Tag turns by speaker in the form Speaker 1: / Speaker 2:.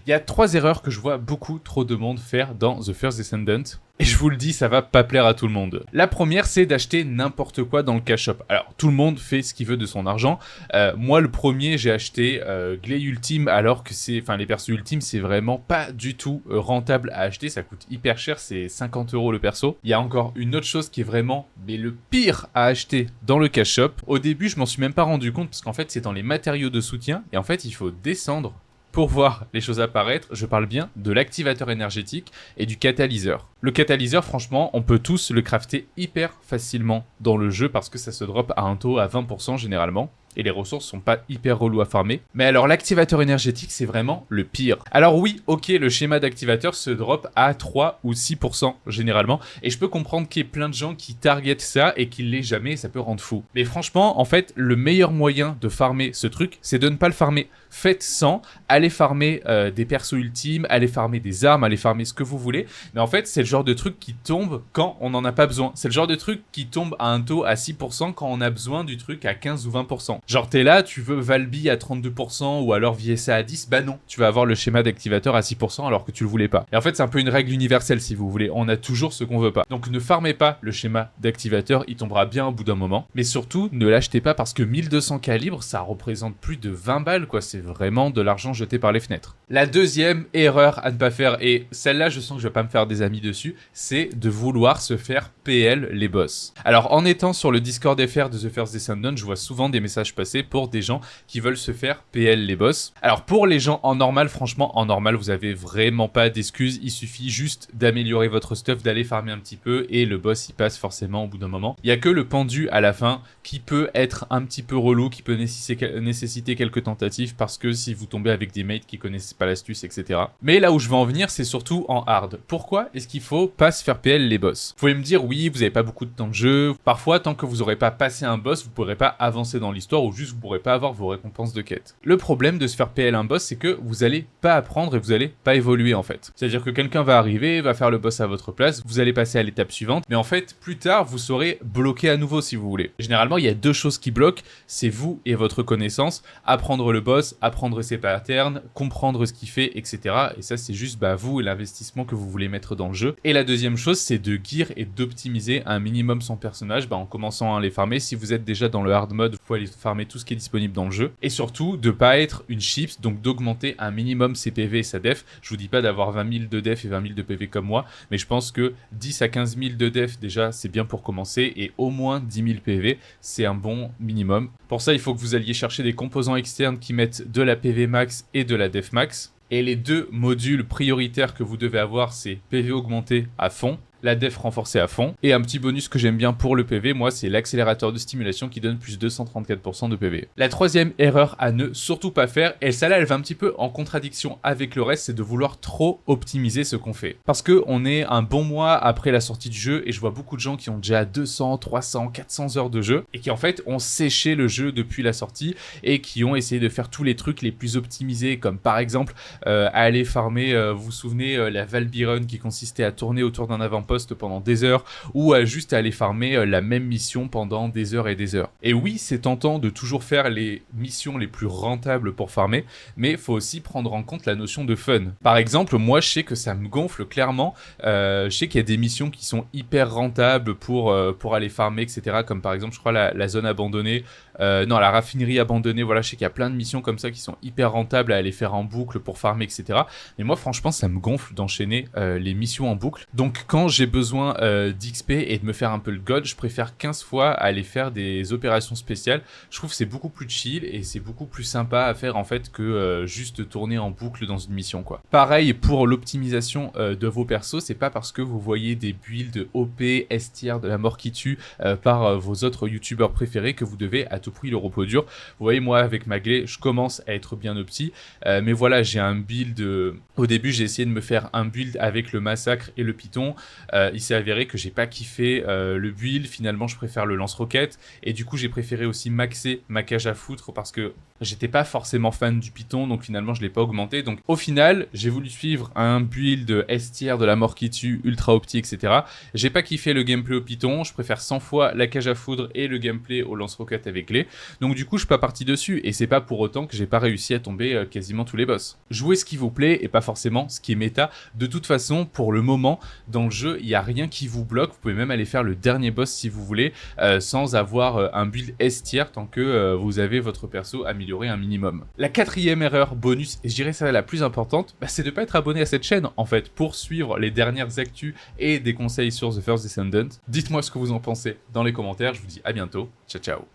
Speaker 1: Il y a 3 erreurs que je vois beaucoup trop de monde faire dans The First Descendant. Et je vous le dis, ça va pas plaire à tout le monde. La première, c'est d'acheter n'importe quoi dans le cash shop. Alors, tout le monde fait ce qu'il veut de son argent. Moi, le premier, j'ai acheté Gley Ultime, alors que les persos ultimes, c'est vraiment pas du tout rentable à acheter. Ça coûte hyper cher, c'est 50 € le perso. Il y a encore une autre chose qui est vraiment, mais le pire à acheter dans le cash shop. Au début, je m'en suis même pas rendu compte, parce qu'en fait, c'est dans les matériaux de soutien. Et en fait, il faut descendre pour voir les choses apparaître. Je parle bien de l'activateur énergétique et du catalyseur. Le catalyseur, franchement, on peut tous le crafter hyper facilement dans le jeu parce que ça se drop à un taux à 20% généralement. Et les ressources sont pas hyper relous à farmer. Mais alors l'activateur énergétique, c'est vraiment le pire. Alors oui, ok, le schéma d'activateur se drop à 3 ou 6% généralement. Et je peux comprendre qu'il y ait plein de gens qui targetent ça et qui l'aient jamais, ça peut rendre fou. Mais franchement, en fait, le meilleur moyen de farmer ce truc, c'est de ne pas le farmer. Faites sans, allez farmer des persos ultimes, allez farmer des armes, allez farmer ce que vous voulez. Mais en fait, c'est le genre de truc qui tombe quand on n'en a pas besoin. C'est le genre de truc qui tombe à un taux à 6% quand on a besoin du truc à 15 ou 20%. Genre t'es là, tu veux Valby à 32% ou alors VSA à 10, bah non, tu vas avoir le schéma d'activateur à 6% alors que tu le voulais pas. Et en fait c'est un peu une règle universelle si vous voulez, on a toujours ce qu'on veut pas. Donc ne farmez pas le schéma d'activateur, il tombera bien au bout d'un moment. Mais surtout ne l'achetez pas parce que 1200 calibres ça représente plus de 20 balles quoi, c'est vraiment de l'argent jeté par les fenêtres. La deuxième erreur à ne pas faire, et celle-là je sens que je vais pas me faire des amis dessus, c'est de vouloir se faire PL les boss. Alors en étant sur le Discord FR de The First Descendant, je vois souvent des messages passer pour des gens qui veulent se faire PL les boss. Alors pour les gens en normal, franchement en normal vous avez vraiment pas d'excuses, il suffit juste d'améliorer votre stuff, d'aller farmer un petit peu et le boss il passe forcément au bout d'un moment. Il y a que le pendu à la fin qui peut être un petit peu relou, qui peut nécessiter quelques tentatives parce que si vous tombez avec des mates qui connaissent pas l'astuce, etc. Mais là où je veux en venir, c'est surtout en hard. Pourquoi est-ce qu'il faut pas se faire PL les boss? Vous pouvez me dire oui, vous avez pas beaucoup de temps de jeu. Parfois, tant que vous aurez pas passé un boss, vous pourrez pas avancer dans l'histoire ou juste vous pourrez pas avoir vos récompenses de quête. Le problème de se faire PL un boss, c'est que vous allez pas apprendre et vous allez pas évoluer en fait. C'est-à-dire que quelqu'un va arriver, va faire le boss à votre place, vous allez passer à l'étape suivante, mais en fait, plus tard, vous serez bloqué à nouveau si vous voulez. Généralement, il y a deux choses qui bloquent, c'est vous et votre connaissance, apprendre le boss, apprendre ses patterns, comprendre ce qu'il fait, etc. Et ça, c'est juste vous et l'investissement que vous voulez mettre dans le jeu. Et la deuxième chose, c'est de gear et d'optimiser un minimum son personnage en commençant à les farmer. Si vous êtes déjà dans le hard mode, vous pouvez aller farmer tout ce qui est disponible dans le jeu. Et surtout, de pas être une chips, donc d'augmenter un minimum ses PV et sa def. Je vous dis pas d'avoir 20 000 de def et 20 000 de PV comme moi, mais je pense que 10 à 15 000 de def, déjà, c'est bien pour commencer, et au moins 10 000 PV, c'est un bon minimum. Pour ça, il faut que vous alliez chercher des composants externes qui mettent de la PV max et de la def max. Et les deux modules prioritaires que vous devez avoir, c'est PV augmenté à fond, la def renforcée à fond, et un petit bonus que j'aime bien pour le PV, moi, c'est l'accélérateur de stimulation qui donne plus 234% de PV. La troisième erreur à ne surtout pas faire, et celle-là, elle va un petit peu en contradiction avec le reste, c'est de vouloir trop optimiser ce qu'on fait. Parce que on est un bon mois après la sortie du jeu, et je vois beaucoup de gens qui ont déjà 200, 300, 400 heures de jeu, et qui en fait ont séché le jeu depuis la sortie, et qui ont essayé de faire tous les trucs les plus optimisés, comme par exemple aller farmer, vous vous souvenez, la Valby Run qui consistait à tourner autour d'un avant-poste pendant des heures, ou à juste aller farmer la même mission pendant des heures et des heures. Et oui, c'est tentant de toujours faire les missions les plus rentables pour farmer, mais il faut aussi prendre en compte la notion de fun. Par exemple, moi je sais que ça me gonfle clairement, je sais qu'il y a des missions qui sont hyper rentables pour aller farmer, etc. Comme par exemple, je crois la zone abandonnée, non, la raffinerie abandonnée, voilà, je sais qu'il y a plein de missions comme ça qui sont hyper rentables à aller faire en boucle pour farmer, etc. Mais moi franchement, ça me gonfle d'enchaîner les missions en boucle. Donc quand j'ai besoin d'XP et de me faire un peu le gold, je préfère 15 fois aller faire des opérations spéciales. Je trouve que c'est beaucoup plus chill et c'est beaucoup plus sympa à faire en fait que juste tourner en boucle dans une mission quoi. Pareil pour l'optimisation de vos persos, c'est pas parce que vous voyez des builds OP, S tier de la mort qui tue par vos autres youtubeurs préférés que vous devez à tout prix le repos dur. Vous voyez, moi avec ma Gley, je commence à être bien opti, mais voilà, j'ai un build, au début j'ai essayé de me faire un build avec le massacre et le python, il s'est avéré que j'ai pas kiffé le build, finalement je préfère le lance-roquette, et du coup j'ai préféré aussi maxer ma cage à foutre parce que j'étais pas forcément fan du Python, donc finalement je l'ai pas augmenté. Donc au final, j'ai voulu suivre un build S-tier de la mort qui tue, ultra opti, etc. J'ai pas kiffé le gameplay au Python, je préfère 100 fois la cage à foudre et le gameplay au lance-roquette avec les. Donc du coup, je suis pas parti dessus, et c'est pas pour autant que j'ai pas réussi à tomber quasiment tous les boss. Jouez ce qui vous plaît et pas forcément ce qui est méta. De toute façon, pour le moment, dans le jeu, il y a rien qui vous bloque. Vous pouvez même aller faire le dernier boss si vous voulez, sans avoir un build S-tier tant que vous avez votre perso amélioré un minimum. La quatrième erreur bonus, et je dirais ça la plus importante, c'est de pas être abonné à cette chaîne en fait pour suivre les dernières actus et des conseils sur The First Descendant. Dites-moi ce que vous en pensez dans les commentaires, je vous dis à bientôt, ciao ciao.